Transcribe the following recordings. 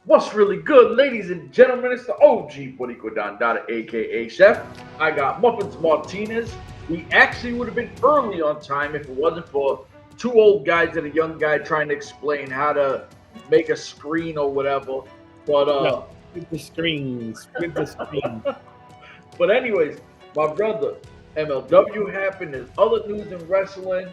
What's really good, ladies and gentlemen? It's the OG Boricua Dandada, aka Chef. I got Muffins Martinez. We actually would have been early on time if it wasn't for two old guys and a young guy trying to explain how to make a screen or whatever. But Split the screen, split the screen. but anyways, my brother, MLW happened. There's other news in wrestling.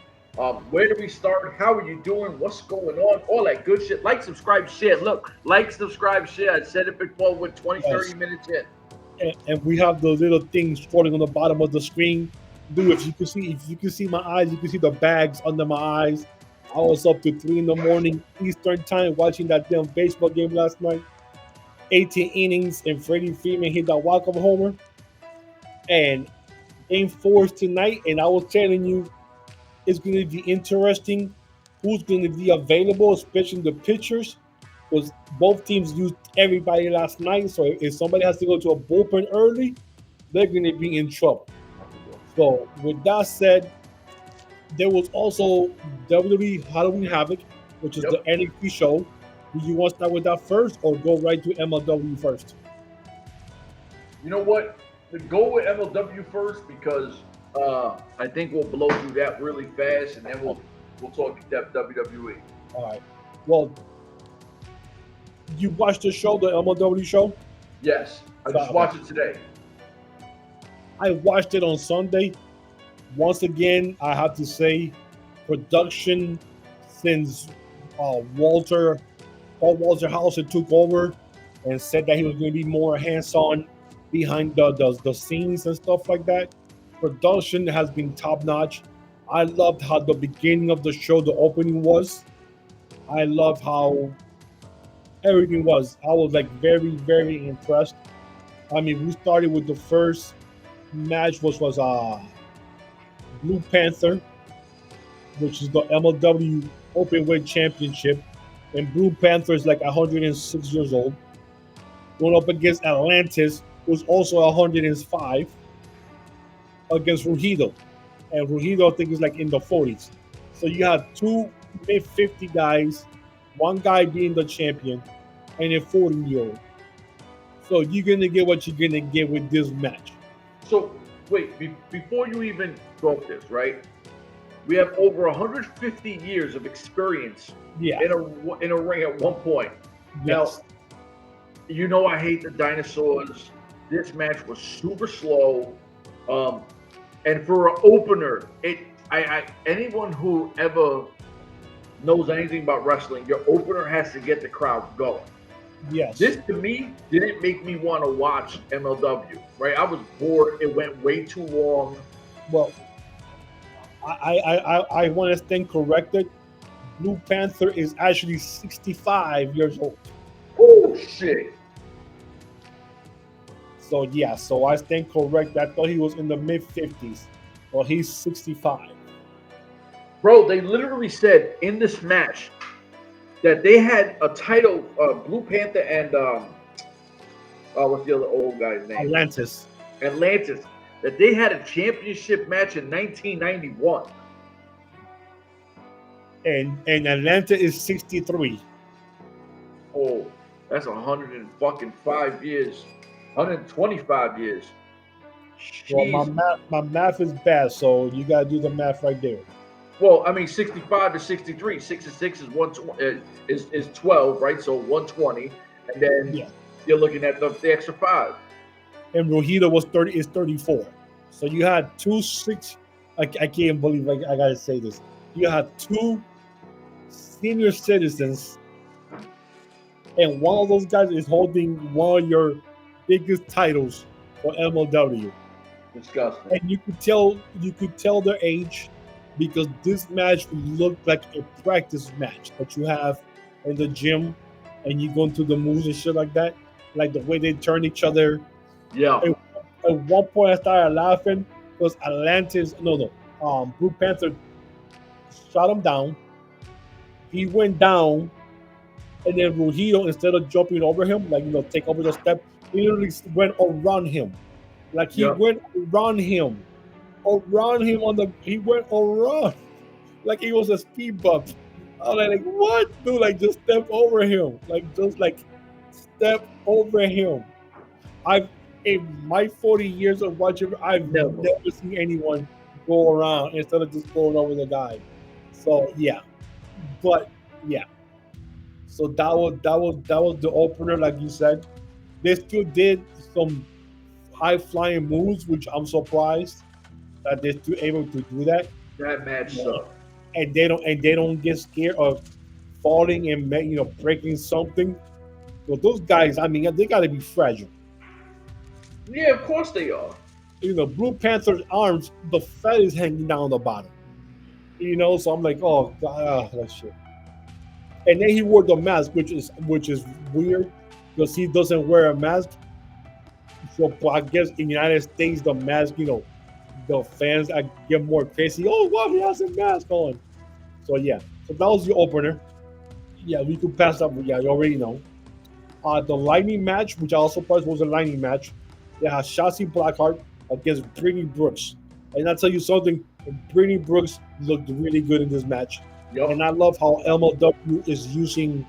Where do we start? How are you doing? What's going on? All that good shit. Like, subscribe, share. Look, like, subscribe, share. I said it before. We're 20, 30 minutes in. And we have those little things scrolling on the bottom of the screen. Dude, if you can see my eyes, you can see the bags under my eyes. I was up to 3 a.m. Eastern time watching that damn baseball game last night. 18 innings, and Freddie Freeman hit that walk-up homer. And game 4 is tonight, and I was telling you, it's going to be interesting who's going to be available, especially the pitchers, because both teams used everybody last night. So if somebody has to go to a bullpen early, they're going to be in trouble. So with that said, there was also WWE Halloween Havoc, which is the NXT show. Do you want to start with that first or go right to MLW first? You know what? Go with MLW first because I think we'll blow through that really fast, and then we'll talk WWE. All right. Well, you watched the show, the MLW show? Yes, I just watched it today. I watched it on Sunday. Once again, I have to say, production since Paul Walter Hauser took over and said that he was going to be more hands-on behind the scenes and stuff like that. Production has been top-notch. I loved how the beginning of the show, the opening was. I love how everything was. I was like very, very impressed. I mean, we started with the first match, which was Blue Panther, which is the MLW Openweight Championship. And Blue Panther is like 106 years old. Going up against Atlantis, who's also 105, against Ruhido. And Ruhido, I think, is like in the 40s. So you have two mid-50 guys, one guy being the champion, and a 40-year-old. So you're going to get what you're going to get with this match. So, wait, before you even broke this, right? We have over 150 years of experience in a ring at one point. Yes. Now, you know I hate the dinosaurs. This match was super slow. And for an opener, anyone who ever knows anything about wrestling, your opener has to get the crowd going. Yes. This to me didn't make me want to watch MLW. Right? I was bored. It went way too long. Well, I want to stand corrected. Blue Panther is actually 65 years old. Oh shit. So yeah, so I stand correct. I thought he was in the mid-50s. Well, he's 65. Bro, they literally said in this match that they had a title, Blue Panther and what's the other old guy's name? Atlantis. That they had a championship match in 1991. And Atlanta is 63. Oh, that's 105 years. 125 years. Jeez. Well, my math is bad, so you gotta do the math right there. Well, I mean, 65 to 63. 6 to 6 is 120, is 12, right? So 120, and then you're looking at the extra 5. And Rohit is 34. So you had 2 6. I can't believe I gotta say this. You had 2 senior citizens, and one of those guys is holding one of your biggest titles for MLW. Disgusting. And you could tell their age because this match looked like a practice match that you have in the gym, and you go into the moves and shit like that, like the way they turn each other. Yeah. At one point, I started laughing because Blue Panther shot him down. He went down, and then Ruhido, instead of jumping over him, take over the step, he literally went around him. Like he went around him. He went around. Like he was a speed bump. I was like, what? Dude, just step over him. step over him. I've in my 40 years of watching, I've Never. never seen anyone go around instead of just going over the guy. So yeah, but yeah. So that was the opener, like you said. They still did some high flying moves, which I'm surprised that they're still able to do that. That match Yeah. sucked. And they don't get scared of falling and breaking something. Well, those guys, I mean, they got to be fragile. Yeah, of course they are. Blue Panther's arms, the fat is hanging down the bottom. So I'm like, oh god, that shit. And then he wore the mask, which is weird because he doesn't wear a mask. So but I guess in the United States, the mask, the fans get more crazy. Oh wow, he has a mask on. So yeah, so that was the opener. Yeah, we could pass that. Yeah, you already know. The Lightning match, which I also thought was a Lightning match, they had Shotzi Blackheart against Brittany Brooks. And I'll tell you something, Brittany Brooks looked really good in this match. Yep. And I love how MLW is using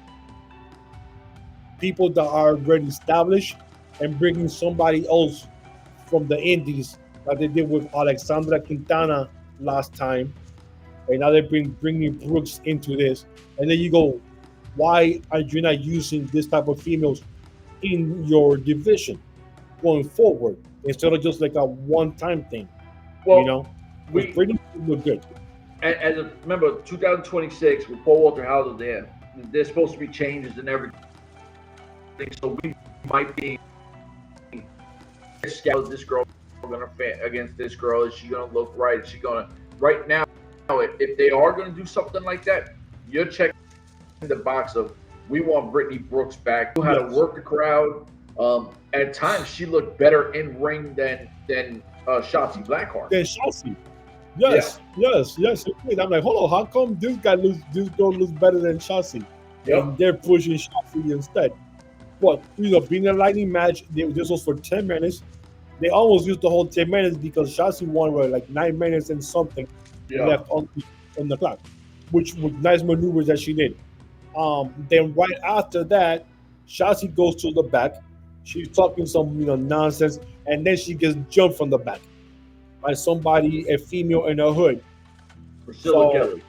people that are already established and bringing somebody else from the indies, like they did with Alexandra Quintana last time. And now they bringing Brooks into this. And then you go, why are you not using this type of females in your division going forward instead of just like a one-time thing? Well, we pretty look good. Remember 2026 with Paul Walter Howard there. There's supposed to be changes and everything, so we might be scout this girl gonna fit against this girl. Is she gonna look right? Is she gonna right now? If they are gonna do something like that, you're checking the box of we want Brittany Brooks back. Who how to work the crowd. At times she looked better in ring than Shotzi Blackheart. Than Shotzi. Yes. I'm like, hold on, how come this girl looks better than Shotzi? Yep. And they're pushing Shotzi instead. But being a Lightning match, this was for 10 minutes. They almost used the whole 10 minutes because Shotzi won with like 9 minutes and something left on the clock, which was nice maneuvers that she did. Then right after that, Shotzi goes to the back. She's talking some nonsense, and then she gets jumped from the back by somebody, a female in a hood. Priscilla Kelly.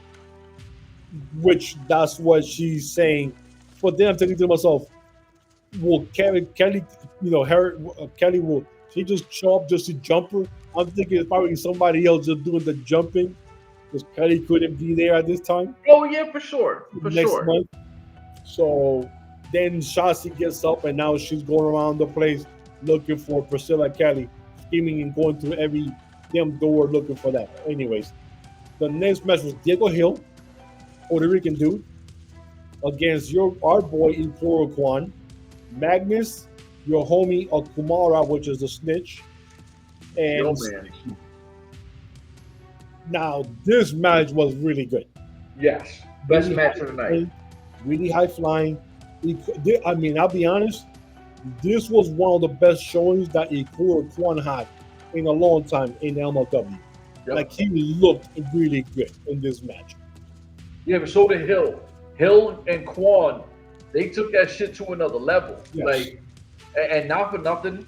Which that's what she's saying. But then I'm thinking to myself, will Kelly, Kelly will she just show up just to jump her? I'm thinking it's probably somebody else just doing the jumping because Kelly couldn't be there at this time. Oh yeah, for sure. Next month. So then Shotzi gets up and now she's going around the place looking for Priscilla Kelly, scheming and going through every damn door looking for that. Anyways, the next match was Diego Hill, Puerto Rican dude, against our boy Ikuro Kwon, Magnus, your homie Kumara, which is the snitch. And now this match was really good. Yes, best really match of the night. Really high flying. I mean, I'll be honest, this was one of the best showings that Ikuro Kwon had in a long time in MLW. Yep. Like he looked really good in this match. Yeah, but so did Hill. Hill and Kwon, they took that shit to another level. Yes. Like, and not for nothing,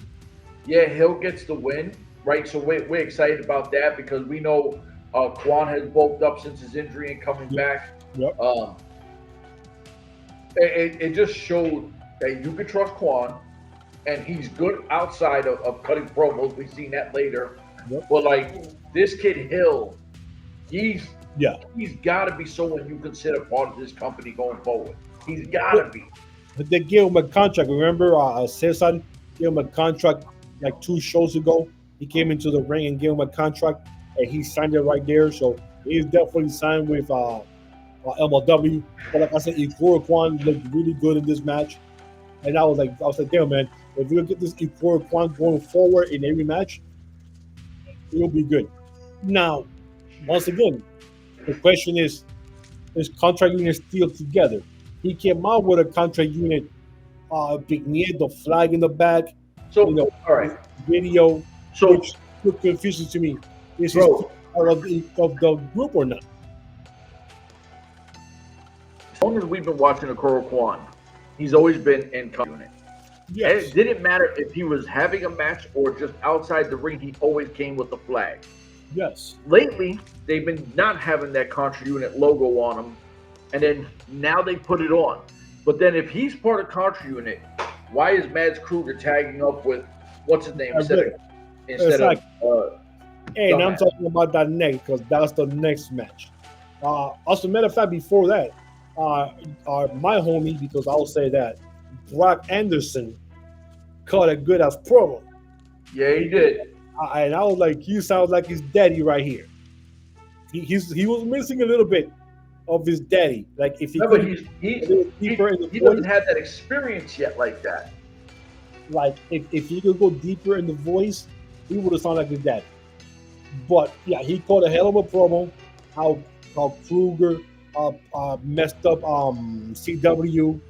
yeah, Hill gets the win, right? So we're excited about that because we know Kwon has bulked up since his injury and coming back. Yep. It just showed that you could trust Kwon, and he's good outside of cutting promos. We've seen that later. Yep. But like this kid Hill, he's got to be someone you consider part of this company going forward. He's got to be. They gave him a contract. Remember, Cesar gave him a contract like 2 shows ago. He came into the ring and gave him a contract, and he signed it right there. So he's definitely signed with MLW. But like I said, Ikuro Kwon looked really good in this match, and I was like, damn man, if we get this Ikuro Kwon going forward in every match, it'll be good. Now, once again, the question is contract unit still together? He came out with a contract unit, vignette, the flag in the back. So, all right, video. So, which looked confusing to me. Is he part of the group or not? As long as we've been watching Ikuro Kwon, he's always been in contract unit. And Yes. it didn't matter if he was having a match or just outside the ring, he always came with the flag. Yes. Lately, they've been not having that Contra Unit logo on him, and then now they put it on. But then if he's part of Contra Unit, why is Mads Kruger tagging up with what's his name instead Exactly. of And I'm dumbass? talking about that next because that's the next match. As a matter of fact, before that, my homie, because I'll say that, Brock Anderson cut a good as promo. Yeah, he did. And I was like, he sounds like his daddy right here. He was missing a little bit of his daddy. Like if he No, but could he's a little deeper in the he voice, doesn't have that experience yet like that. like if he could go deeper in the voice, he would have sounded like his daddy. But yeah, he caught a hell of a promo. How Kruger messed up CW,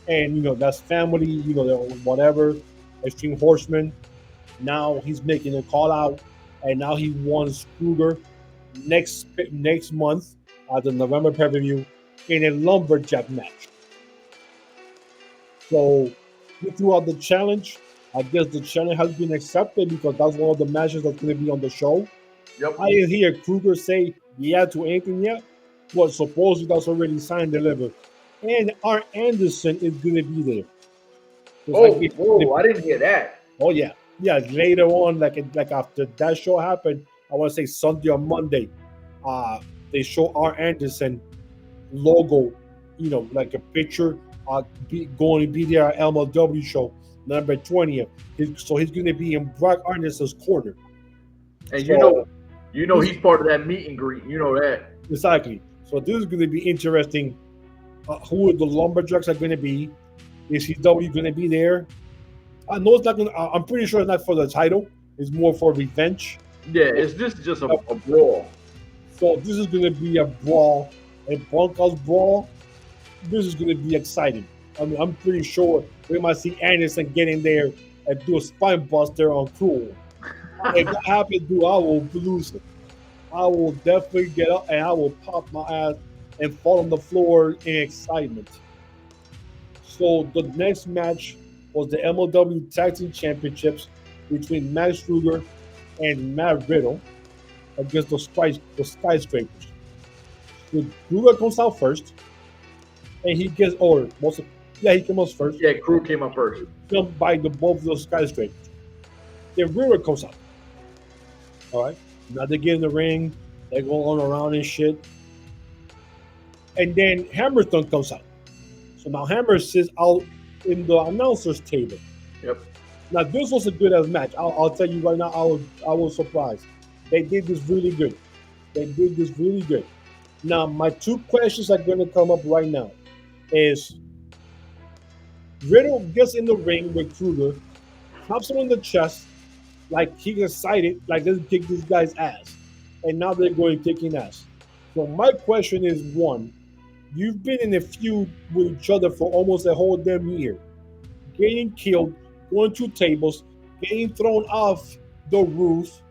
and that's family. Whatever, Extreme Horseman. Now he's making a call out, and now he wants Kruger next month at the November pay-per-view in a lumberjack match. So he threw out the challenge. I guess the challenge has been accepted because that's one of the matches that's going to be on the show. Yep. I didn't hear Kruger say yeah to anything yet, but supposedly that's already signed delivered. And Art Anderson is going to be there. 'Cause I didn't hear that. Oh yeah, yeah. Later on, like after that show happened, I want to say Sunday or Monday, they show Art Anderson logo, like a picture, going to be there at MLW show number 20th. So he's going to be in Brock Anderson's corner. And So, you know he's part of that meet and greet. You know that. exactly. So this is going to be interesting. Who the lumberjacks are going to be? Is CW going to be there? I know it's not going. I'm pretty sure it's not for the title. It's more for revenge. Yeah, it's just a brawl. So this is going to be a brawl, a bunkhouse brawl. This is going to be exciting. I mean, I'm pretty sure we might see Anderson get in there and do a spine buster on Cruel. If that happens, dude, I will lose it. I will definitely get up and I will pop my ass and fall on the floor in excitement. So the next match was the MLW Tag Team Championships between Max Kruger and Matt Riddle against the skyscrapers. So Kruger comes out first, and he gets he came out first. Yeah, Crew came up first. Jumped by both of those skyscrapers. Then Riddle comes out. All right. Now they get in the ring, they're going around and shit. And then Hammerstone comes out. So now Hammer sits out in the announcer's table. Yep. Now this was a good ass match. I'll tell you right now, I was surprised. They did this really good. Now my two questions are going to come up right now. Is Riddle gets in the ring with Kruger, taps him on the chest, like he's excited, like let's kick this guy's ass. And now they're going kicking ass. So my question is one, you've been in a feud with each other for almost a whole damn year. Getting killed, going through tables, getting thrown off the roof,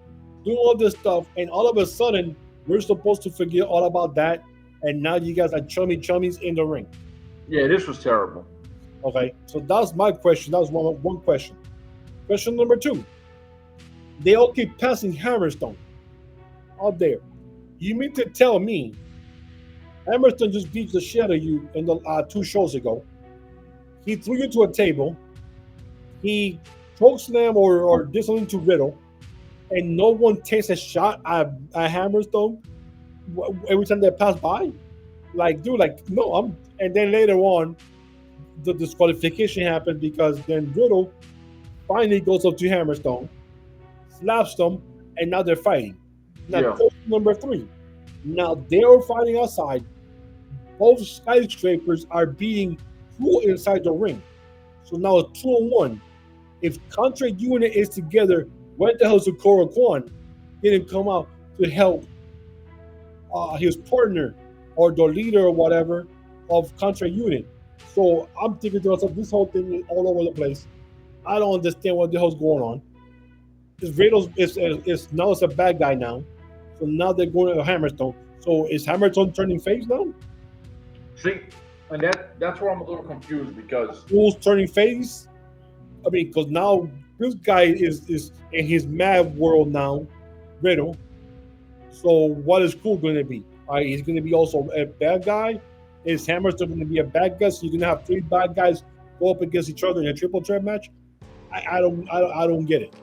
doing all this stuff, and all of a sudden we're supposed to forget all about that, and now you guys are chummies in the ring. Yeah, this was terrible. Okay, so that's my question. That was one question. Question number two. They all keep passing Hammerstone out there. You mean to tell me Hammerstone just beat the shit out of you in the 2 shows ago? He threw you to a table. He choke slam or did something to Riddle, and no one takes a shot at Hammerstone every time they pass by. Like, dude, no. And then later on, the disqualification happened because then Riddle finally goes up to Hammerstone, slaps them, and now they're fighting. Now, question number 3. Now they're fighting outside. Both skyscrapers are beating Crew inside the ring. So now it's 2-on-1. If Contra Unit is together, where the hell is Ikuro Kwon? Didn't come out to help his partner or the leader or whatever of Contra Unit. So I'm thinking to myself, this whole thing is all over the place. I don't understand what the hell's going on. Riddle is now it's a bad guy now. So now they're going to Hammerstone. So is Hammerstone turning face now? See, and that's where I'm a little confused because Who's turning face? I mean, because now this guy is in his mad world now, Riddle. So what is Cool going to be? He's going to be also a bad guy. Is Hammer still going to be a bad guy? So you're going to have three bad guys go up against each other in a triple threat match? I don't get it.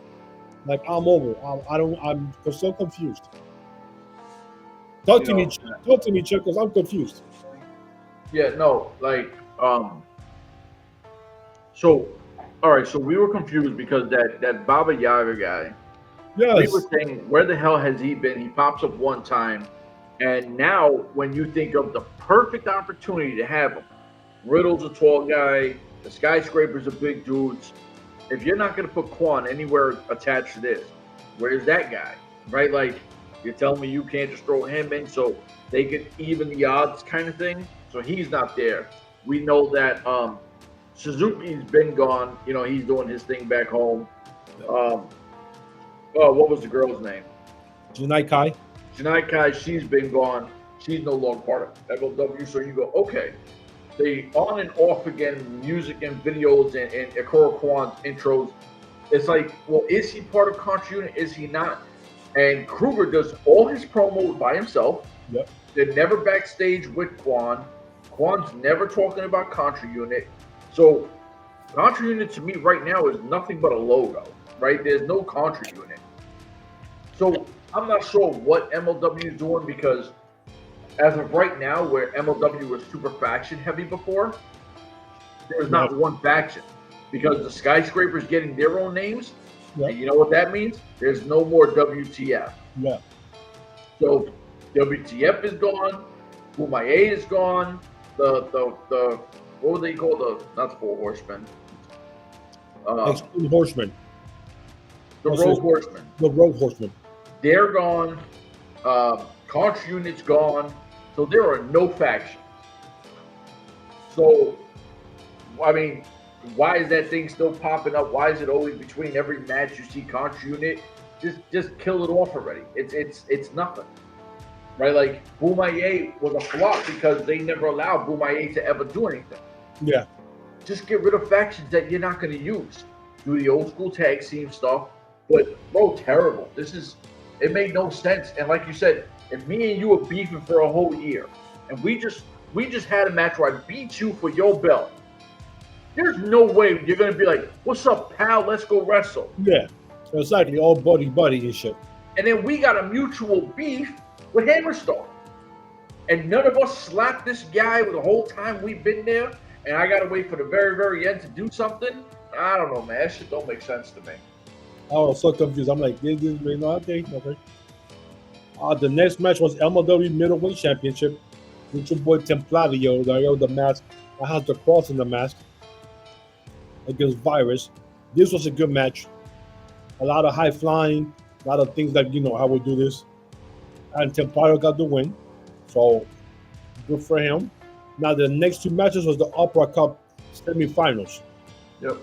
Like I'm over. I'm so confused. Talk to me, Chuck, because I'm confused. Yeah, no, like so all right, so we were confused because that Baba Yaga guy, Yes. we were saying, where the hell has he been? He pops up one time, and now when you think of the perfect opportunity to have him, Riddle's a tall guy, the Skyscrapers are big dudes. If you're not going to put Kwon anywhere attached to this, where's that guy? Right? Like, you're telling me you can't just throw him in so they can even the odds kind of thing? So he's not there. We know that Suzuki's been gone. You know, he's doing his thing back home. What was the girl's name? Janai Kai. Janai Kai, she's been gone. She's no longer part of MLW. So you go, okay. They on and off again, music and videos and Ikuro Kwon's intros. It's like, well, is he part of Contra Unit? Is he not? And Kruger does all his promos by himself. Yep. They're never backstage with Kwon. Kwon's never talking about Contra Unit. So Contra Unit to me right now is nothing but a logo, right? There's no Contra Unit. So I'm not sure what MLW is doing because as of right now, where MLW was super faction heavy before, there's not one faction because the Skyscrapers getting their own names. Yep. And you know what that means? There's no more WTF. Yeah. So WTF is gone. Bomaye is gone. The what would they call not the Four Horsemen? Extreme Horsemen. The Rogue Horsemen. The Rogue Horsemen. They're gone. Contra Unit's gone. So there are no factions. So, I mean, why is that thing still popping up? Why is it always between every match you see Contra Unit? Just kill it off already. It's nothing. Right? Like, Bomaye was a flop because they never allowed Bomaye to ever do anything. Yeah. Just get rid of factions that you're not going to use. Do the old school tag team stuff. But, bro, terrible. It made no sense. And like you said, if me and you were beefing for a whole year, and we just had a match where I beat you for your belt, there's no way you're gonna be like, "What's up, pal? Let's go wrestle." Yeah, exactly. All buddy and shit. And then we got a mutual beef with Hammerstar, and none of us slapped this guy the whole time we've been there. And I gotta wait for the very, very end to do something. I don't know, man. That shit don't make sense to me. I was so confused. I'm like, this okay. The next match was MLW Middleweight Championship with your boy Templario, the mask. I had the cross in the mask against Virus. This was a good match. A lot of high flying, a lot of things that, you know, how we do this. And Templario got the win. So, good for him. Now, the next two matches was the Opera Cup semifinals. Yep.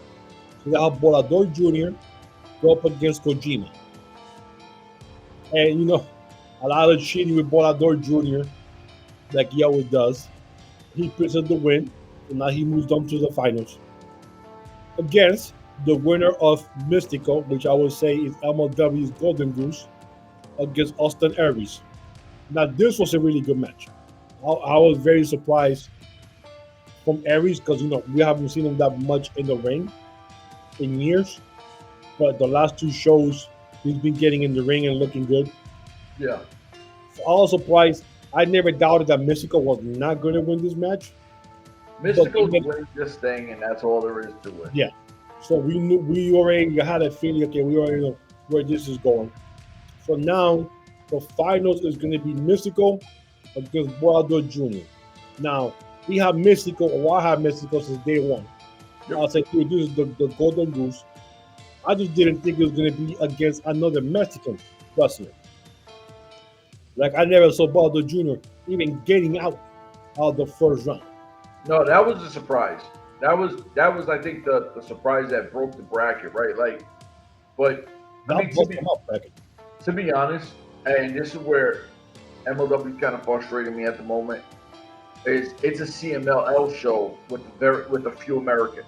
So, they have Bolador Jr. go up against Kojima. And, you know, a lot of cheating with Bolador Jr., like he always does. He presented the win, and now he moves on to the finals. Against the winner of Mystical, which I would say is MLW's Golden Goose, against Austin Aries. Now, this was a really good match. I was very surprised from Aries because, you know, we haven't seen him that much in the ring in years. But the last two shows, he's been getting in the ring and looking good. Yeah. So I was surprised. I never doubted that Mystical was not going to win this match. Mystical wins this thing, and that's all there is to it. Yeah. So we already had a feeling, okay, we already know where this is going. So now the finals is going to be Mystical against Bolador Jr. Now, we have Mystical, or I have Mystical since day one. Yep. I'll say, this is the Golden Goose. I just didn't think it was going to be against another Mexican wrestler. Like, I never saw Bolador Jr. even getting out of the first round. No, that was a surprise. That was I think the surprise that broke the bracket, right? Like, but I mean, to be honest, and this is where MLW kind of frustrating me at the moment, is it's a CMLL show with a few Americans.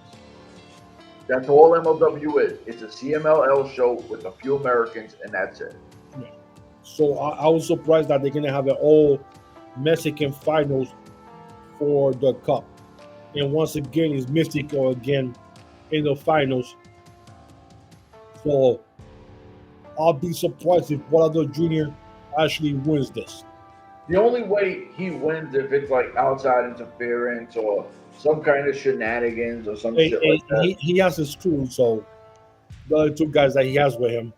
That's all MLW is. It's a CMLL show with a few Americans, and that's it. Yeah. So I was surprised that they're gonna have an all Mexican finals for the cup. And once again, it's Mystico again in the finals. So I'll be surprised if Guadaldo Jr. actually wins this. The only way he wins if it's like outside interference or some kind of shenanigans or some shit like that. He has his crew, so the other two guys that he has with him.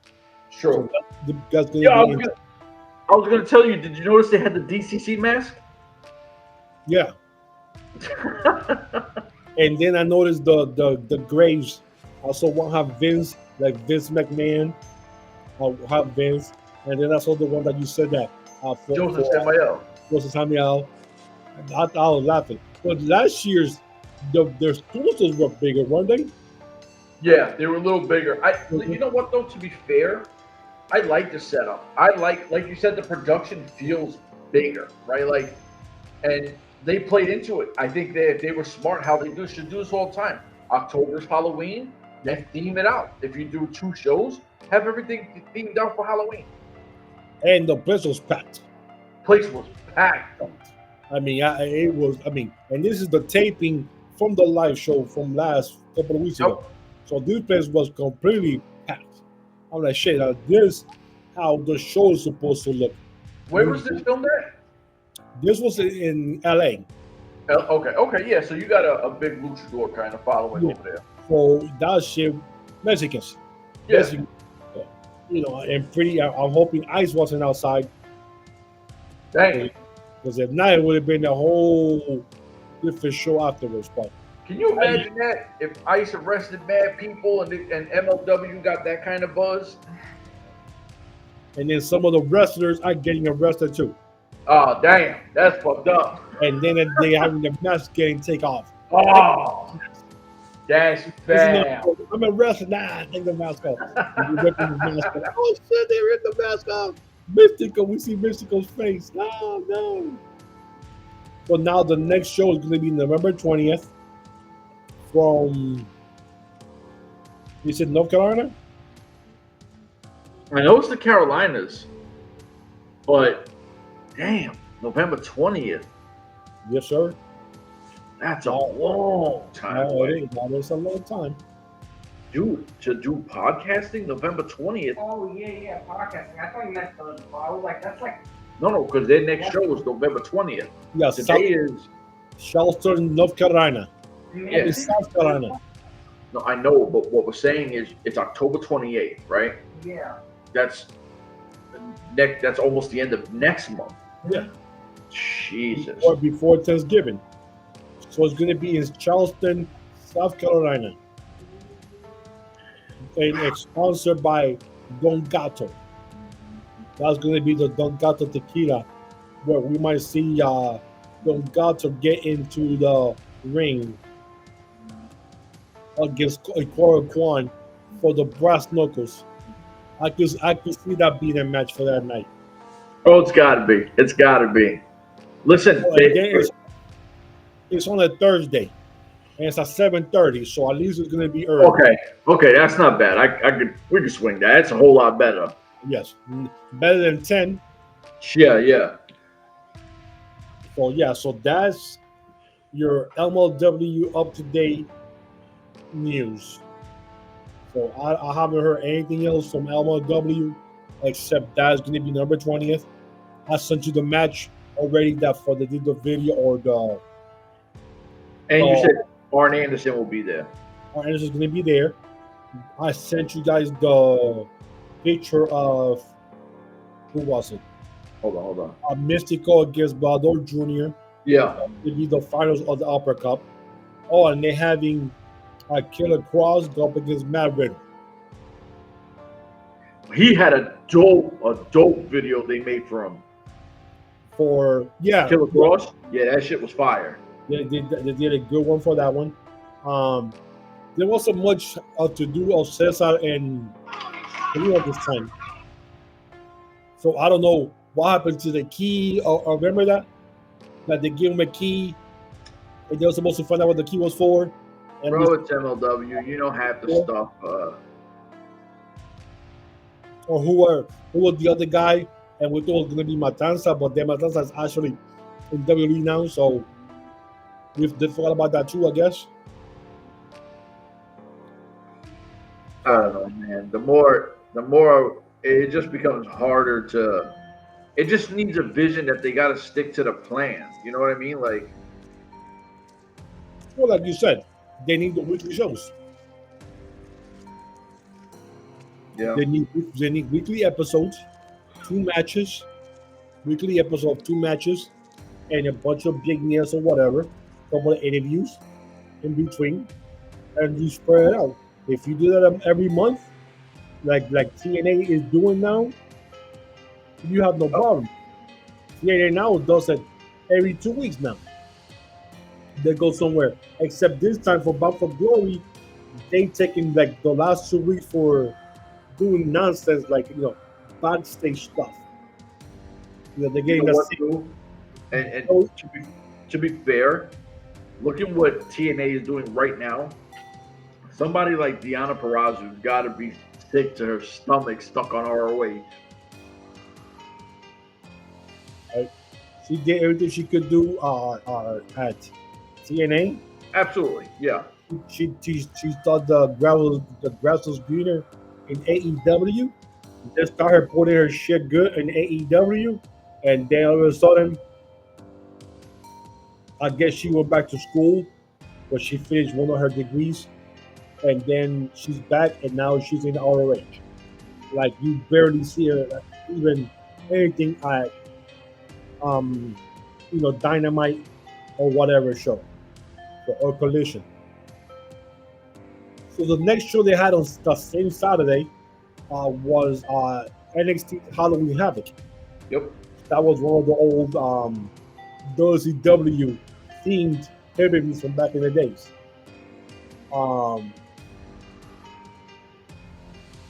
Sure. So the guys Yeah, I was gonna tell you. Did you notice they had the DCC mask? Yeah. And then I noticed the graves also won't have Vince, like Vince McMahon, have Vince, and then that's also the one that you said that Josef Samael. Josef Samael. I was laughing, but last year's their sponsors were bigger, weren't they? Yeah, they were a little bigger. You know what though? To be fair, I like the setup. I like you said, the production feels bigger, right? Like, and they played into it. I think if they were smart, how they should do this all the time. October's Halloween, then theme it out. If you do 2 shows, have everything themed out for Halloween. And the place was packed. Place was packed. I mean, it was. I mean, and this is the taping from the live show from last couple of weeks ago. So this place was completely packed. I'm like, shit, this how the show is supposed to look. Where was this filmed at? This was in LA. Okay, yeah. So you got a big luchador kind of following over there. So that shit, Mexicans. Yeah. Mexicans, you know, and pretty. I'm hoping Ice wasn't outside. Dang. Because if not, it would have been a whole different show afterwards. But can you imagine that if Ice arrested bad people and MLW got that kind of buzz? And then some of the wrestlers are getting arrested too. Oh, damn. That's fucked up. And then they having the mask getting take off. Oh, that's bad. I'm a wrestler. Nah, take the mask off. And you're ripping the mask off. Oh, shit, they ripped the mask off. Mystico, we see Mystico's face. No. So now the next show is going to be November 20th from, you said North Carolina? I know it's the Carolinas, but damn, November 20th. Yes, sir. That's a long time. No, it ain't. It's a long time. Dude, to do podcasting November 20th. Oh, yeah, podcasting. I thought you meant the. I was like, that's like. No, because their next show is November 20th. Yeah, today is Charleston, North Carolina. Yeah. It's South Carolina. No, I know, but what we're saying is it's October 28th, right? Yeah. That's almost the end of next month. Yeah. Jesus. Or before Thanksgiving. So it's going to be in Charleston, South Carolina. And it's sponsored by Don Gato. That's going to be the Don Gato tequila, where we might see Don Gato get into the ring against Ikuro Kwon for the brass knuckles. I could see that being a match for that night. Oh, it's got to be. It's got to be. Listen, it's on a Thursday, and it's at 7:30, so at least it's going to be early. Okay, that's not bad. We can swing that. It's a whole lot better. Yes, better than 10. Yeah. So that's your MLW up to date news. So I haven't heard anything else from MLW except that's going to be November 20th. I sent you the match already that for the video or the. And you said Arn Anderson will be there. Arn Anderson is going to be there. I sent you guys the picture of who was it? Hold on. Mystico against Baldo Jr. Yeah. To be the finals of the Upper Cup. Oh, and they're having Killer Cross go up against Matt Riddle. He had a dope video they made for him. Killer Cross? Yeah, that shit was fire. They did a good one for that one. There wasn't much to do of Cesar and Rio this time. So I don't know what happened to the key. Remember that they gave him a key, and they were supposed to find out what the key was for, And Bro, it's MLW. You don't have to stop. or who was the other guy? And we thought it was gonna be Matanza, but then Matanza is actually in WWE now, so we did forget about that too, I guess. I don't know, man. The more it just becomes harder to. It just needs a vision that they got to stick to the plan. You know what I mean? Like, Well, like you said, they need the weekly shows. yeah, They need weekly episodes, 2 matches, weekly episode of 2 matches, and a bunch of big news or whatever, couple of interviews in between, and you spread it out. If you do that every month, like TNA is doing now, you have no problem. TNA now does it every 2 weeks now. They go somewhere. Except this time for Bound for Glory, they taking like the last 2 weeks for doing nonsense, like backstage stuff. They're getting what, too? And to be fair, look at what TNA is doing right now. Somebody like Deonna Purrazzo's got to be sick to her stomach, stuck on ROH. She did everything she could do at TNA. Absolutely, yeah. She thought the grass was greener in AEW. They started putting her shit good in AEW, and then all of a sudden, I guess she went back to school, but she finished one of her degrees, and then she's back, and now she's in ROH. Like you barely see her even anything at Dynamite or whatever show or Collision. So the next show they had on the same Saturday was NXT Halloween Havoc. Yep. That was one of the old WCW themed pay-per-views from back in the days.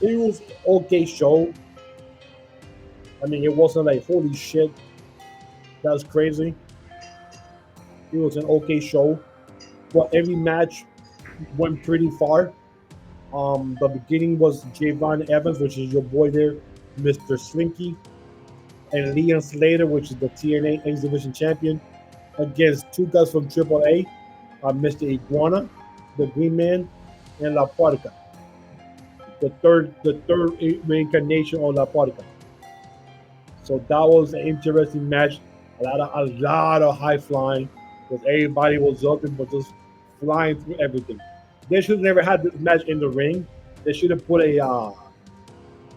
It was okay show. I mean, it wasn't like holy shit, that's crazy. It was an okay show, but every match went pretty far. The beginning was Javon Evans, which is your boy there, Mr. Slinky, and Leon Slater, which is the TNA X Division champion, against 2 guys from AAA, Mr. Iguana, the Green Man, and La Puerca, the third reincarnation of La Puerca. So that was an interesting match. A lot of high flying, because everybody was up and was just flying through everything. They should have never had this match in the ring. They should have put a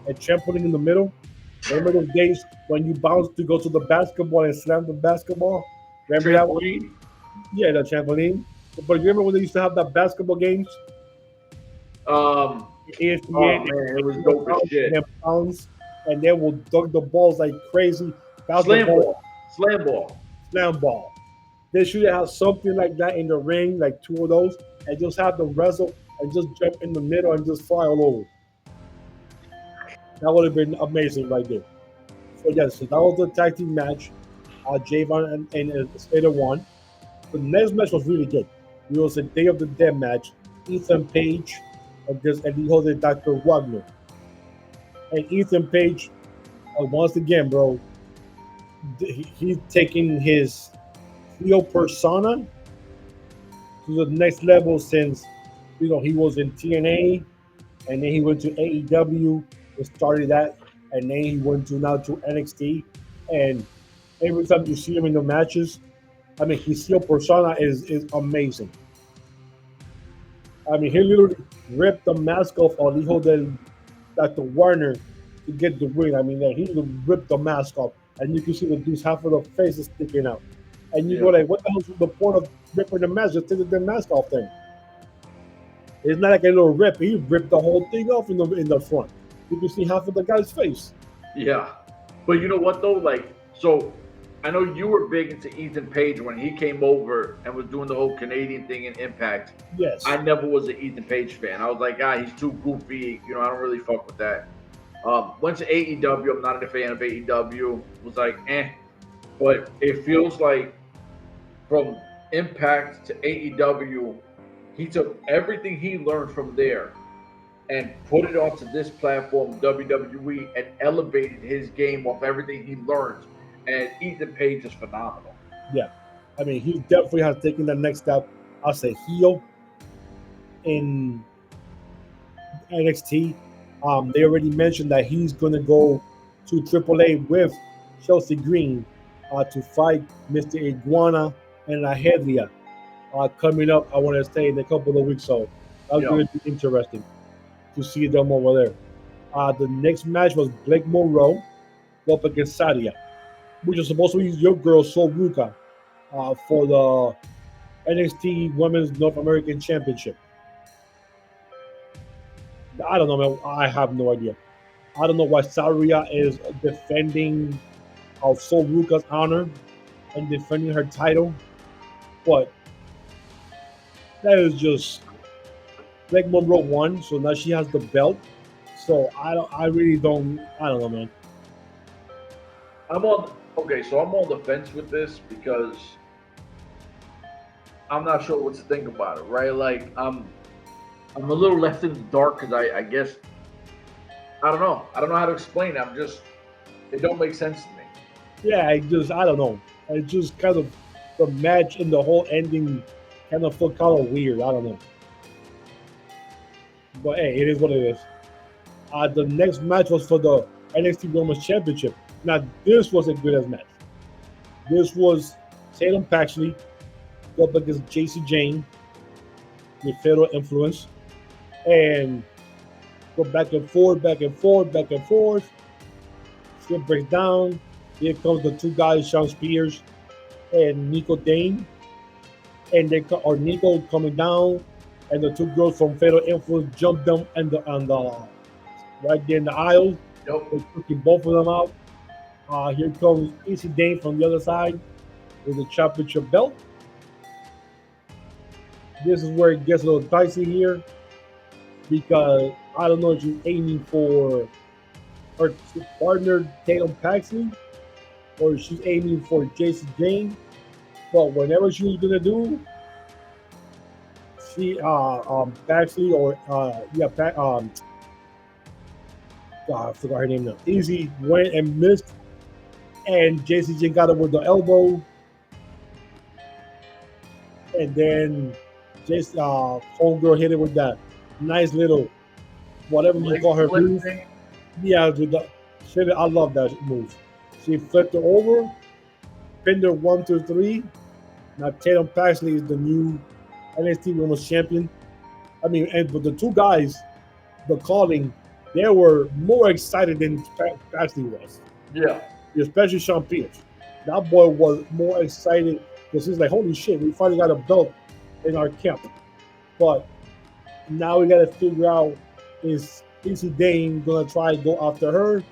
trampoline in the middle. Remember those days when you bounced to go to the basketball and slam the basketball? Remember that one? Yeah, the trampoline. But remember when they used to have the basketball games? ESPN, oh man, it was dope as shit. And they will dunk the balls like crazy. Slam ball. They should have something like that in the ring, like 2 of those, and just have them wrestle and just jump in the middle and just fly all over. That would have been amazing right there. So yes, so that was the tag team match. Javon and Slater won. The next match was really good. It was a Day of the Dead match. Ethan Page against Elijo Dr. Wagner. And Ethan Page, once again, bro, he's taking his heel persona to the next level since he was in TNA, and then he went to AEW and started that, and then he went to NXT. And every time you see him in the matches, I mean, his heel persona is amazing. I mean, he literally ripped the mask off on Hijo del Dr. Warner to get the win. I mean, he ripped the mask off, and you can see the dude's half of the face is sticking out. And you go like, what the hell's the point of ripping the mask? Just take the mask off then. It's not like a little rip. He ripped the whole thing off in the front. You can see half of the guy's face. Yeah. But you know what, though? Like, so I know you were big into Ethan Page when he came over and was doing the whole Canadian thing in Impact. Yes. I never was an Ethan Page fan. I was like, he's too goofy. I don't really fuck with that. Went to AEW. I'm not a fan of AEW. Was like, But it feels like from Impact to AEW, he took everything he learned from there and put it onto this platform, WWE, and elevated his game off everything he learned. And Ethan Page is phenomenal. Yeah, I mean, he definitely has taken the next step as a heel in NXT. They already mentioned that he's going to go to AAA with Chelsea Green to fight Mr. Iguana and La Hedria coming up, I want to say, in a couple of weeks. So that's going to be interesting to see them over there. The next match was Blake Monroe up against Sadia, which is supposed to be your girl, Sol Ruka, for the NXT Women's North American Championship. I don't know, man. I have no idea. I don't know why Saria is defending Sol Ruka's honor and defending her title, but that is just Blake Monroe won, so now she has the belt. So I really don't. I don't know, man. I'm on the fence with this because I'm not sure what to think about it, right? Like I'm a little left in the dark because I guess I don't know how to explain it. It don't make sense to me. Yeah, I don't know. It's just kind of the match and the whole ending kind of felt kind of weird. I don't know. But hey, it is what it is. The next match was for the NXT Women's Championship. Now, this was a good as match. This was Tatum Paxley up against JC Jane with Fatal Influence. And go back and forth, back and forth, back and forth. Shit breaks down. Here comes the two guys, Sean Spears and Nico Dane. And Nico coming down, and the two girls from Fatal Influence jumped them and right there in the aisle. Yep. They're kicking both of them out. Here comes Easy Dane from the other side with the championship belt. This is where it gets a little dicey here because I don't know if she's aiming for her partner Tatum Paxley or if she's aiming for Jason Jane. But whenever she was gonna do, she Paxley or I forgot her name now. Easy went and missed, and JC Jane got her with the elbow, and then just homegirl hit it with that nice little whatever you call her move. Yeah, with the shit. I love that move. She flipped her over, pinned her 1, 2, 3. Now Tatum Paxley is the new NXT Women's Champion. I mean, and but the two guys, the calling, they were more excited than Paxley was. Yeah. Especially Sean Pierce. That boy was more excited because he's like, holy shit, we finally got a belt in our camp. But now we got to figure out, is Casey Dane going to try to go after her?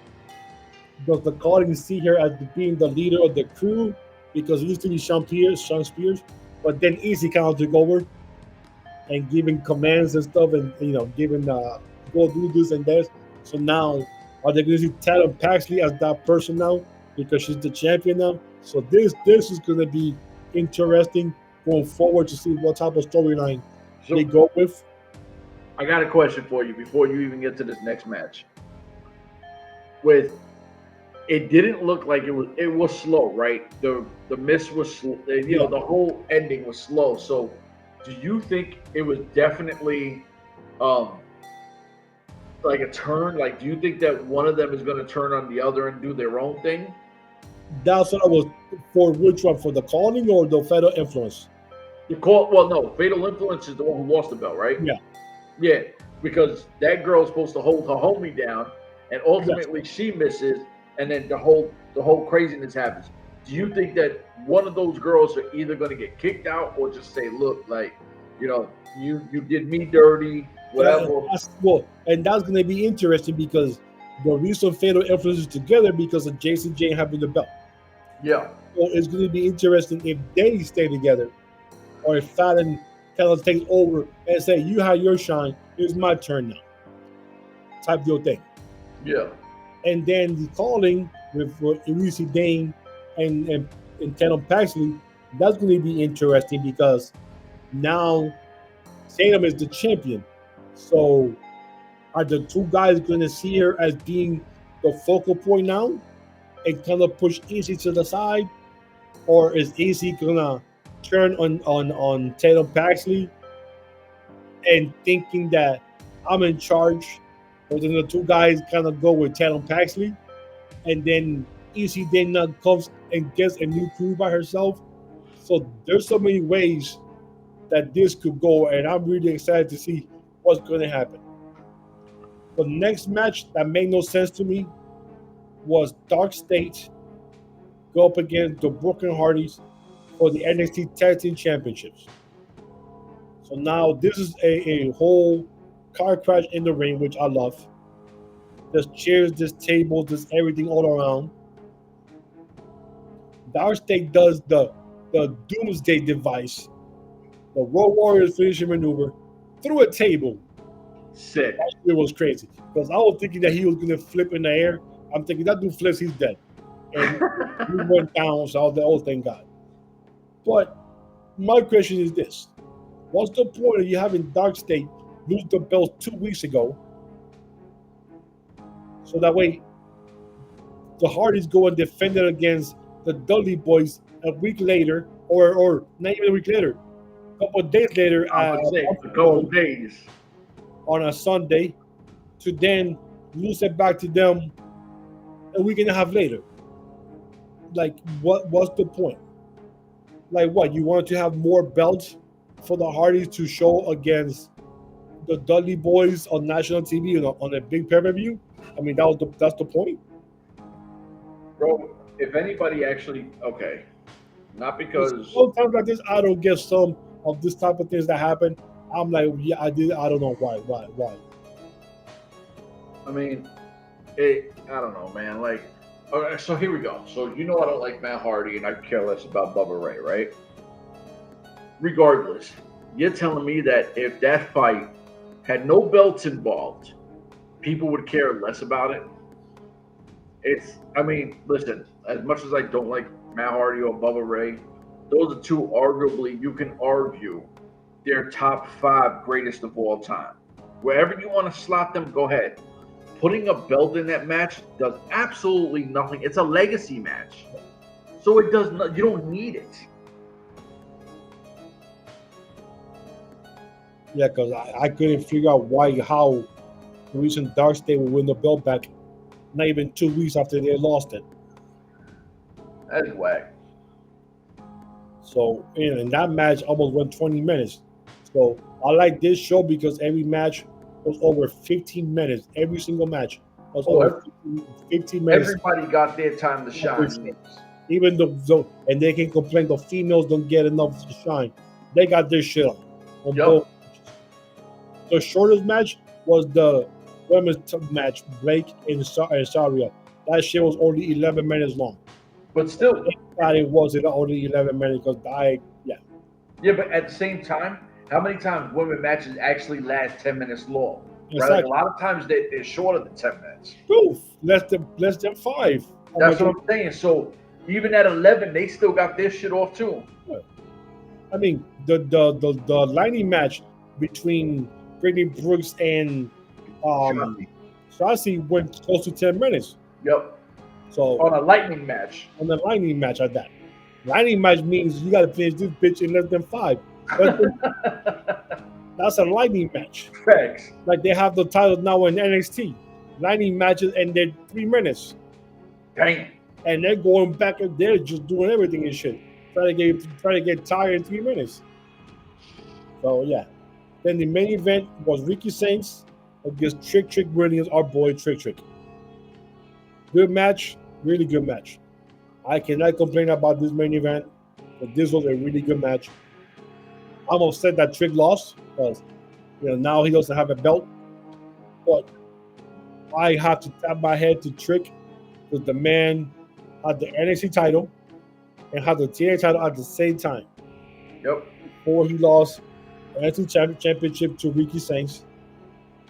Does the calling see her as being the leader of the crew? Because it used to be Sean Spears, but then Easy kind of took over and giving commands and stuff, and giving go do this and that. So now, are they going to see Tatum Paxley as that person now because she's the champion now? So this is going to be interesting going forward to see what type of storyline they go with. I got a question for you before you even get to this next match. It didn't look like it was slow, right? The miss was slow. The whole ending was slow. So do you think it was definitely like a turn? Like, do you think that one of them is going to turn on the other and do their own thing? That's what I was for. Which one? For the calling or the Fatal Influence? Fatal Influence is the one who lost the belt, right? Yeah, because that girl's supposed to hold her homie down, and ultimately she misses, and then the whole craziness happens. Do you think that one of those girls are either going to get kicked out or just say, look, like, you did me dirty, whatever? And that's going to be interesting because the reason Fatal Influence is together because of Jason Jane having the belt. Yeah. So it's going to be interesting if they stay together or if Fallon kind of takes over and say, you had your shine, it's my turn now. Type deal thing. Yeah. And then the calling with Ivelisse Dane and Tatum Paxley, that's going to be interesting because now Tatum is the champion. So are the two guys going to see her as being the focal point now and kind of push Easy to the side? Or is Easy going to turn on Tatum Paxley and thinking that I'm in charge? Or then the two guys kind of go with Tatum Paxley and then Easy then comes and gets a new crew by herself? So there's so many ways that this could go, and I'm really excited to see what's going to happen. The next match that made no sense to me was Dark State go up against the Broken Hardys for the NXT Tag Team Championships. So now this is a whole car crash in the ring, which I love. There's chairs, there's tables, there's everything all around. Dark State does the Doomsday device, the Road Warriors finishing maneuver through a table. Sick. That shit was crazy because I was thinking that he was gonna flip in the air. I'm thinking that dude flips, he's dead, and he went down. So the whole thing God. But my question is this: what's the point of you having Dark State lose the belt 2 weeks ago, so that way the Hardys go and defend it against the Dudley Boys a week later, or not even a week later, a couple of days later, a couple of days on a Sunday, to then lose it back to them a week and a half later? Like, what's the point? Like, what, you want to have more belts for the Hardys to show against the Dudley Boys on national TV on a big pay-per-view? I mean, that's the point, bro. If anybody actually, okay, not because sometimes like this, I don't get some of this type of things that happen. I'm like, yeah, I did. I don't know why. I mean, I don't know, man. Like, okay, so here we go. So you know I don't like Matt Hardy, and I care less about Bubba Ray, right? Regardless, you're telling me that if that fight had no belts involved, people would care less about it? I mean, listen, as much as I don't like Matt Hardy or Bubba Ray, those are two arguably, you can argue, they're top 5 greatest of all time. Wherever you want to slot them, go ahead. Putting a belt in that match does absolutely nothing. It's a legacy match. So it does not, you don't need it. Yeah, because I couldn't figure out how the reason Dark State would win the belt back not even 2 weeks after they lost it. That's whack. So, and that match almost went 20 minutes. So I like this show because every match was over 15 minutes. Every single match was over 15 minutes. Everybody got their time to shine. Even though, and they can complain the females don't get enough to shine. They got their shit on both matches. The shortest match was the women's match, Blake and Saria. That shit was only 11 minutes long. But still, it wasn't only 11 minutes because Yeah, but at the same time, how many times women matches actually last 10 minutes long? Exactly. Right? Like a lot of times they're shorter than 10 minutes. Oof, less than 5. That's what I'm saying. So even at 11, they still got their shit off too. I mean, the lightning match between Brittany Brooks and Shotzi went close to 10 minutes. Yep. So on a lightning match. On the lightning match at that. Lightning match means you got to finish this bitch in less than 5. That's a lightning match. Facts. Like they have the title now in NXT. Lightning matches and they're 3 minutes. Dang. And they're going back and they're just doing everything and shit. Trying to get tired in 3 minutes. So yeah. Then the main event was Ricky Saints against Trick Williams, our boy Trick. Good match, really good match. I cannot complain about this main event, but this was a really good match. I'm upset that Trick lost because now he doesn't have a belt. But I have to tap my head to Trick because the man had the NXT title and had the TNA title at the same time. Yep. Before he lost the NXT championship to Ricky Saints,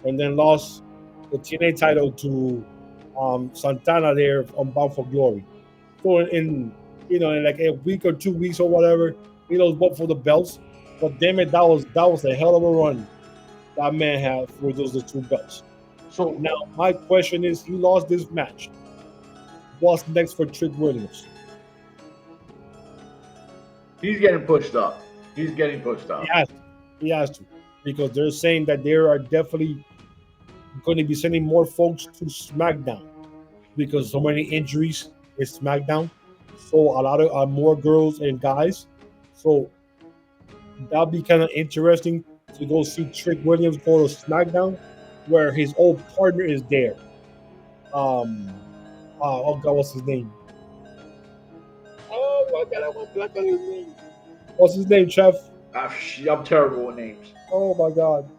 and then lost the TNA title to Santana there on Bound for Glory. So in like a week or 2 weeks or whatever, he lost both for the belts. But damn it, that was a hell of a run that man had for those the two belts. So Now my question is, he lost this match. What's next for Trick Williams? he's getting pushed up. He's getting pushed up. He has to, because they're saying that they are definitely going to be sending more folks to SmackDown because so many injuries in SmackDown. So a lot of more girls and guys. So that'll be kind of interesting to go see Trick Williams go to SmackDown, where his old partner is there. Oh God, what's his name? Oh my God, I want black on his name. What's his name, Chef? I'm terrible with names. Oh my God,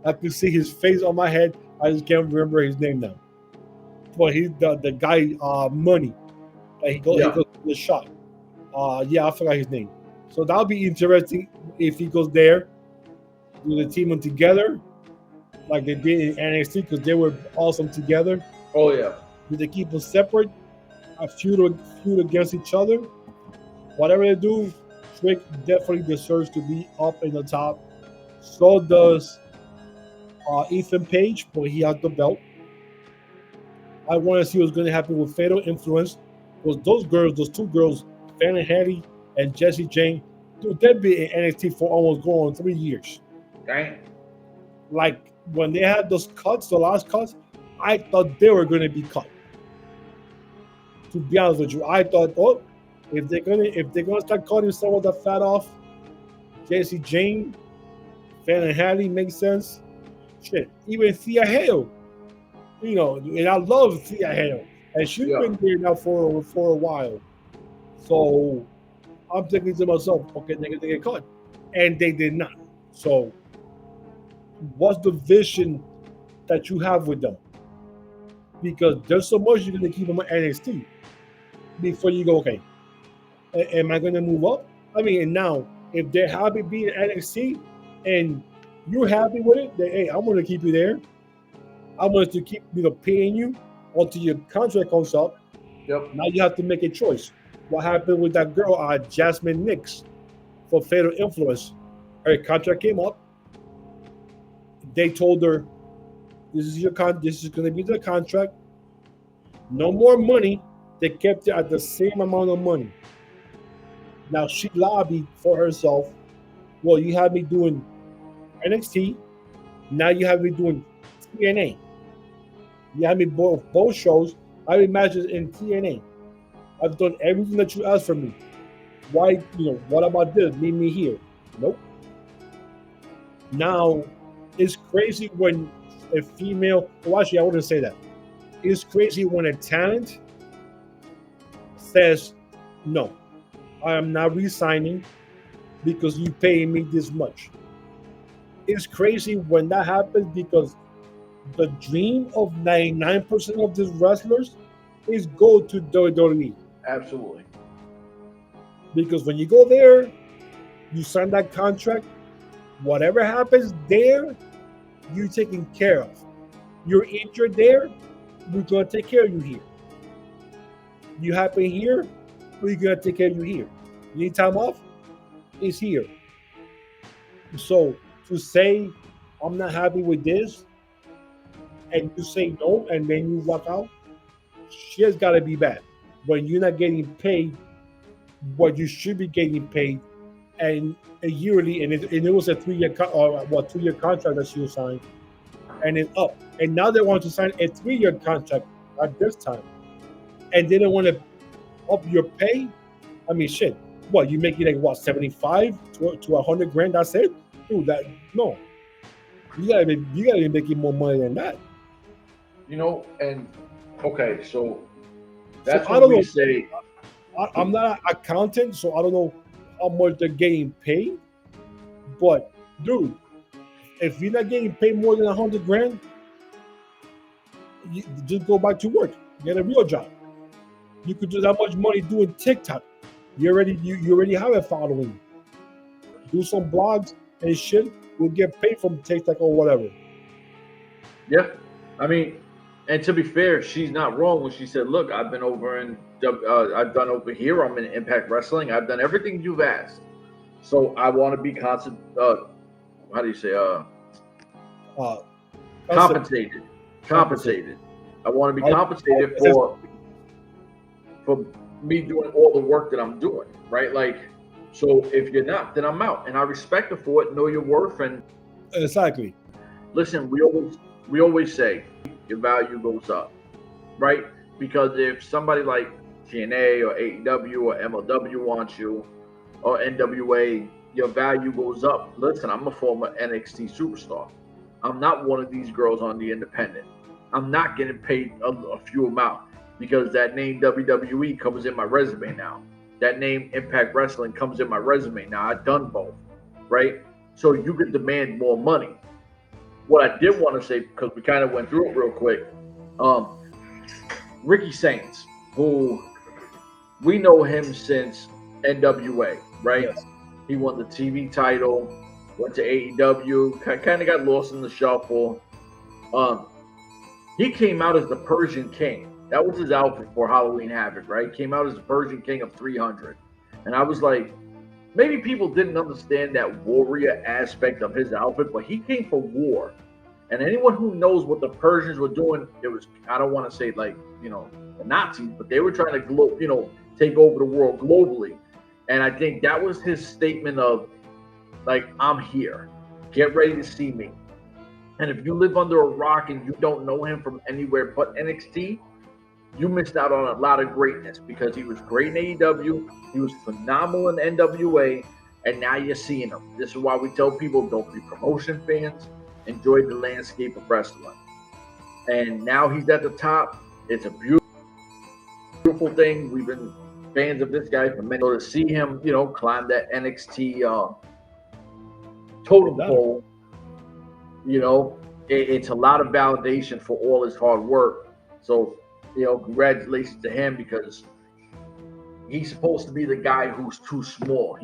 I can see his face on my head. I just can't remember his name now. But he's the guy, Money. He goes to the shot. Yeah, I forgot his name. So that'll be interesting if he goes there. Do the team them together like they did in NXT, because they were awesome together. Oh yeah. Do they keep them separate? A feud against each other? Whatever they do, Trick definitely deserves to be up in the top. So does Ethan Page, but he has the belt. I want to see what's going to happen with Fatal Influence, because those two girls, Fallon Henley and Jessie Jane, dude, they've been in NXT for almost going on 3 years. Dang. Like when they had those cuts, the last cuts, I thought they were going to be cut. To be honest with you, I thought, oh, if they're gonna start cutting some of the fat off, Jessie Jane, Fallon Henley makes sense. Shit, even Thea Hale, and I love Thea Hale, and she's been there now for a while. So I'm thinking to myself, okay, they're gonna get cut, and they did not. So what's the vision that you have with them? Because there's so much you're gonna keep them at NXT before you go, okay, am I gonna move up? I mean, and now if they're happy being at NXT and you're happy with it, then hey, I'm gonna keep you there. I'm going to keep paying you until your contract comes up. Yep. Now you have to make a choice. What happened with that girl, Jasmine Nix, for Fatal Influence? Her contract came up. They told her, "This is your This is going to be the contract. No more money." They kept it at the same amount of money. Now she lobbied for herself. Well, you have me doing NXT. Now you have me doing TNA. You have me both shows. I have matches in TNA. I've done everything that you asked from me. Why, what about this? Leave me here. Nope. Now, it's crazy when a female, well, actually, I wouldn't say that. It's crazy when a talent says, no, I am not resigning because you pay me this much. It's crazy when that happens, because the dream of 99% of these wrestlers is go to WWE. Absolutely. Because when you go there, you sign that contract, whatever happens there, you're taken care of. You're injured there, we're going to take care of you here. You happen here, we're going to take care of you here. You need time off? It's here. So to say, I'm not happy with this, and you say no, and then you walk out, shit's got to be bad. When you're not getting paid what you should be getting paid, and a yearly, and it was a 3-year 2-year contract that she was signed, and it's up. And now they want to sign a 3-year contract at this time, and they don't want to up your pay. I mean, shit. What, you make it like 75 to 100 grand? That's it, dude. No. You gotta be making more money than that. And okay, so that's so what we say. I'm not an accountant, so I don't know how much they're getting paid. But dude, if you're not getting paid more than 100 grand, you just go back to work. Get a real job. You could do that much money doing TikTok. You already have a following. Do some blogs and shit. We'll get paid from TikTok or whatever. Yeah, I mean, and to be fair, she's not wrong when she said, "Look, I've been over I've done over here. I'm in Impact Wrestling. I've done everything you've asked. So I want to be constant. How do you say? Compensated. Compensated. I want to be compensated for me doing all the work that I'm doing, right? Like, so if you're not, then I'm out, and I respect you for it. Know your worth, and exactly. Listen, we always say your value goes up, right? Because if somebody like TNA or AEW or MLW wants you, or N.W.A, your value goes up. Listen, I'm a former NXT superstar. I'm not one of these girls on the independent. I'm not getting paid a few amount because that name WWE comes in my resume now. That name Impact Wrestling comes in my resume now. I've done both, right? So you can demand more money. What I did want to say, because we kind of went through it real quick, Ricky Saints, who we know him since N.W.A, right? Yes. He won the TV title, went to AEW, kind of got lost in the shuffle. He came out as the Persian King. That was his outfit for Halloween Havoc, right? Came out as the Persian King of 300. And I was like, maybe people didn't understand that warrior aspect of his outfit, but he came for war. And anyone who knows what the Persians were doing, it was, I don't want to say like, the Nazis, but they were trying to, take over the world globally. And I think that was his statement of, like, I'm here. Get ready to see me. And if you live under a rock and you don't know him from anywhere but NXT, you missed out on a lot of greatness because he was great in AEW. He was phenomenal in N.W.A. And now you're seeing him. This is why we tell people, don't be promotion fans. Enjoy the landscape of wrestling. And now he's at the top. It's a beautiful thing. We've been fans of this guy for many. So to see him, climb that NXT totem pole, it's a lot of validation for all his hard work. So, congratulations to him because he's supposed to be the guy who's too small.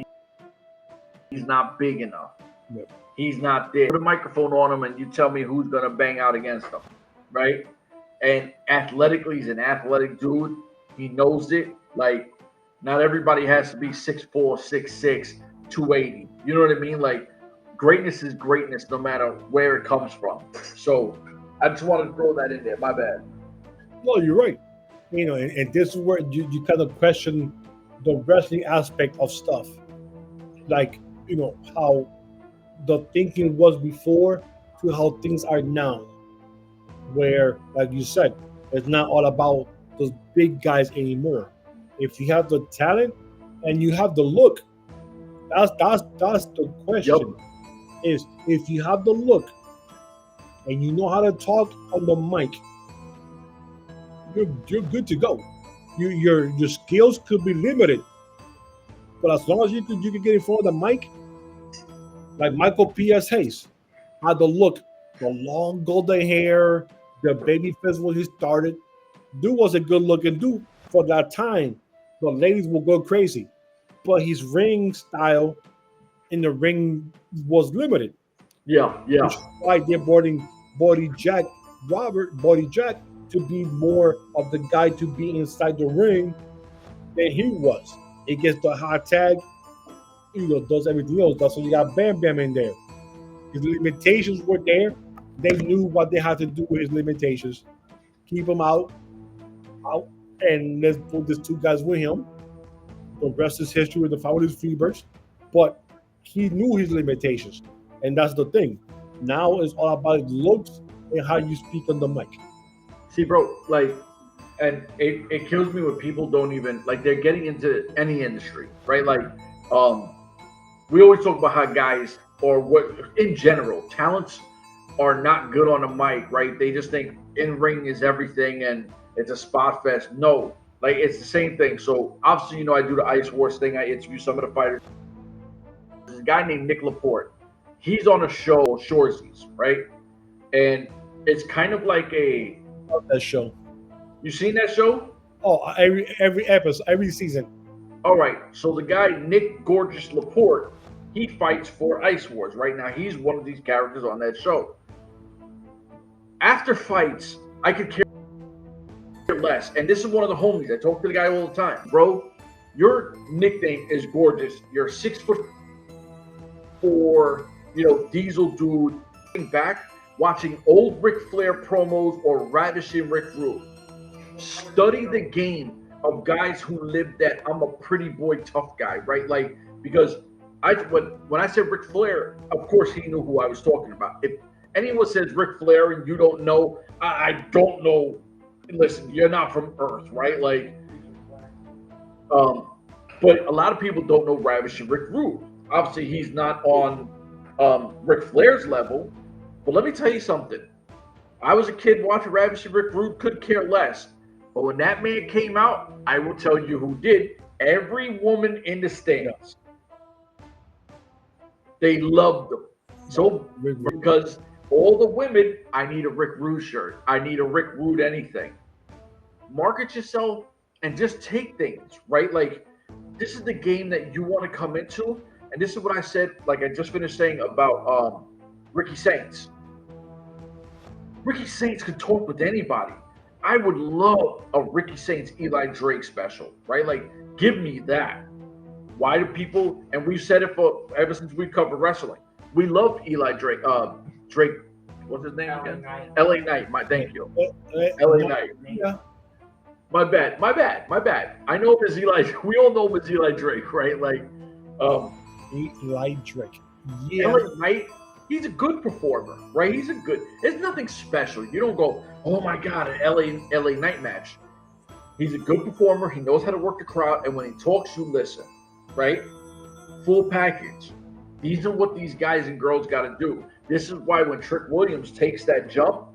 He's not big enough. Yep. He's not there. Put a microphone on him and you tell me who's going to bang out against him, right? And athletically, he's an athletic dude. He knows it. Like, not everybody has to be 6'4", 6'6", 280. You know what I mean? Like, greatness is greatness no matter where it comes from. So I just wanted to throw that in there. My bad. No, you're right. And this is where you kind of question the wrestling aspect of stuff. Like, how the thinking was before to how things are now. Where, like you said, it's not all about those big guys anymore. If you have the talent and you have the look, that's the question. Yep. Is if you have the look and you know how to talk on the mic, you're good to go. Your skills could be limited, but as long as you can get in front of the mic, like Michael P.S. Hayes had the look, the long golden hair, the baby face when he started. Dude was a good looking dude for that time. The ladies will go crazy, but his ring style in the ring was limited. Yeah. Which is why they're Body Jack to be more of the guy to be inside the ring than he was. He gets the hot tag, does everything else. That's why you got Bam Bam in there. His limitations were there. They knew what they had to do with his limitations. Keep him out, and let's put these two guys with him. The rest is history with the Fabulous Freebirds. But he knew his limitations, and that's the thing. Now it's all about his looks and how you speak on the mic. See, bro, like, and it kills me when people don't even, like, they're getting into any industry, right? Like, we always talk about how guys, or what, in general, talents are not good on the mic, right? They just think in-ring is everything and it's a spot fest. No, like, it's the same thing. So, obviously, I do the Ice Wars thing. I interview some of the fighters. There's a guy named Nick Laporte. He's on a show, Shoresies, right? And it's kind of like a... That show. You seen that show? Oh, every episode, every season. All right. So the guy, Nick Gorgeous Laporte, he fights for Ice Wars. Right now, he's one of these characters on that show. After fights, I could care less. And this is one of the homies. I talk to the guy all the time. Bro, your nickname is gorgeous. You're 6'4", for, Diesel Dude, back, watching old Ric Flair promos or ravishing Rick Rude. Study the game of guys who lived that I'm a pretty boy tough guy, right? Like, because when I said Ric Flair, of course he knew who I was talking about. If anyone says Ric Flair and you don't know, I don't know. Listen, you're not from Earth, right? Like, but a lot of people don't know Ravishing Rick Rude. Obviously, he's not on Ric Flair's level. But let me tell you something. I was a kid watching Ravishing Rick Rude, could care less. But when that man came out, I will tell you who did. Every woman in the stands. They loved him. So, because all the women, I need a Rick Rude shirt. I need a Rick Rude anything. Market yourself and just take things, right? Like, this is the game that you want to come into. And this is what I said, like I just finished saying about Ricky Saints. Ricky Saints could talk with anybody. I would love a Ricky Saints Eli Drake special, right? Like, give me that. Why do people, and we've said it ever since we covered wrestling, we love Eli Drake. Drake, what's his name again? LA Knight. Thank you. LA Knight. Yeah. My bad. I know him as Eli. We all know him as Eli Drake, right? Like, Eli Drake. Yeah. LA Knight, he's a good performer, right? There's nothing special. You don't go, oh my God, an LA Knight match. He's a good performer. He knows how to work the crowd. And when he talks, you listen, right? Full package. These are what these guys and girls got to do. This is why when Trick Williams takes that jump,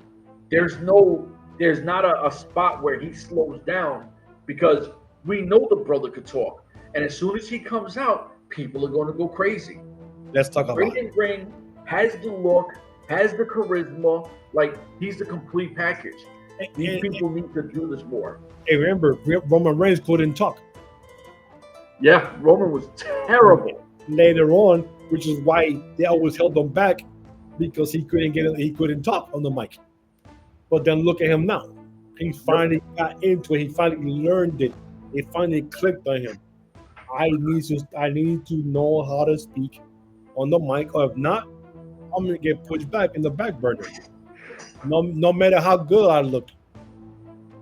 there's not a spot where he slows down, because we know the brother could talk. And as soon as he comes out, people are going to go crazy. Let's talk about it. Ring has the look, has the charisma, like he's the complete package. These people need to do this more. Hey, remember, Roman Reigns couldn't talk. Yeah, Roman was terrible. Later on, which is why they always held him back, because he couldn't talk on the mic. But then look at him now. He finally got into it. He finally learned it. It finally clicked on him. I need to know how to speak on the mic, or if not, I'm gonna get pushed back in the back burner. No matter how good I look.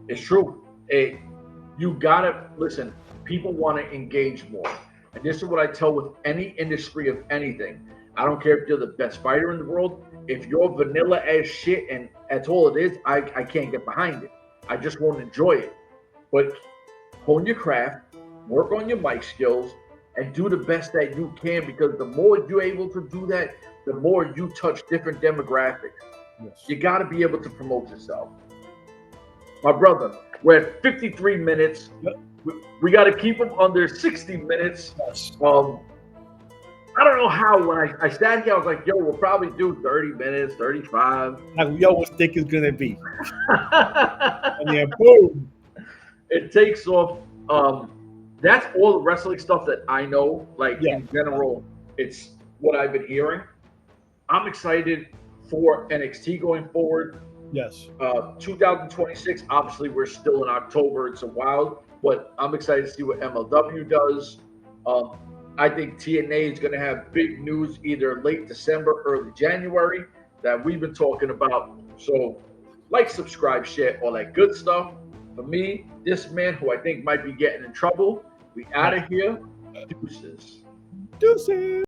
It's true. You gotta listen. People want to engage more, and this is what I tell with any industry of anything. I don't care if you're the best fighter in the world. If you're vanilla as shit and that's all it is, I can't get behind it. I just won't enjoy it. But hone your craft, work on your mic skills, and do the best that you can, because the more you're able to do that, the more you touch different demographics. Yes. You got to be able to promote yourself. My brother, we're at 53 minutes. Yep. We got to keep them under 60 minutes. Yes. I don't know how. When I sat here, I was like, yo, we'll probably do 30 minutes, 35. Like we always think it's going to be. And then boom. It takes off. That's all the wrestling stuff that I know. Like, in general, it's what I've been hearing. I'm excited for NXT going forward. Yes. 2026, obviously, we're still in October. It's a while, but I'm excited to see what MLW does. I think TNA is going to have big news either late December, early January that we've been talking about. So, like, subscribe, share, all that good stuff. For me, this man who I think might be getting in trouble, we out of here. Deuces. Deuces.